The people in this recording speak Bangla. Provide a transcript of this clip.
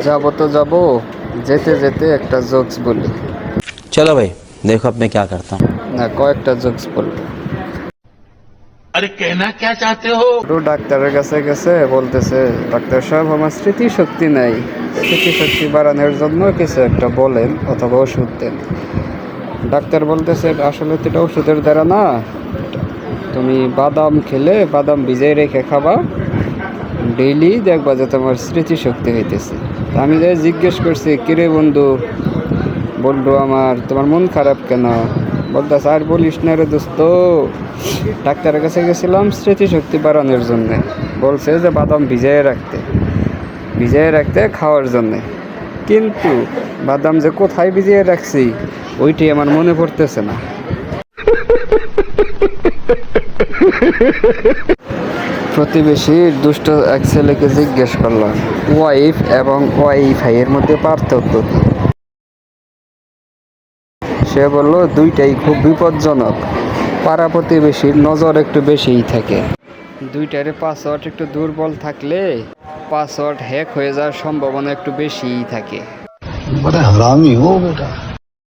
যাবো তো যাবো, যেতে যেতে একটা জোকস বলি। चलो भाई देखो अब मैं क्या करता हूँ। না, কয়েকটা জোকস বলবো। अरे कहना क्या चाहते हो? তো ডাক্তারের কাছে গেছে, বলতেছে ডাক্তার সাহেব আমার স্মৃতিশক্তি নাই, স্মৃতিশক্তি বাড়ানোর জন্য কিছু একটা বলেন অথবা ওষুধ দেন। ডাক্তার বলতেছে আসলে তো এটা ওষুধের দ্বারা না, তুমি বাদাম খেলে বাদাম ভিজাই রেখে খাবা, ডেইলি দেখবা যে তোমার স্মৃতিশক্তি হইতেছে। তা আমি যাই জিজ্ঞেস করছি, কিরে বন্ধু, বন্ধু আমার তোমার মন খারাপ কেন? বলতেছে আর বলিস না রে দোস্ত, ডাক্তারের কাছে গেছিলাম স্মৃতিশক্তি বাড়ানোর জন্যে, বলছে যে বাদাম ভিজিয়ে রাখতে খাওয়ার জন্যে, কিন্তু বাদাম যে কোথায় ভিজিয়ে রাখছি ওইটি আমার মনে পড়তেছে না। প্রতিবেশীর দুষ্ট এক ছেলেকে জিজ্ঞেস করলাম ওয়াইফ এবং ওয়াইফাই এর মধ্যে পার্থক্য কি? সে বলল দুইটাই খুব বিপজ্জনক, পাড়া প্রতিবেশীর নজর একটু বেশিই থাকে। দুইটারে পাসওয়ার্ড একটু দুর্বল থাকলে পাসওয়ার্ড হ্যাক হয়ে যাওয়ার সম্ভাবনা একটু বেশিই থাকে। बड़ा हरामी हो बेटा।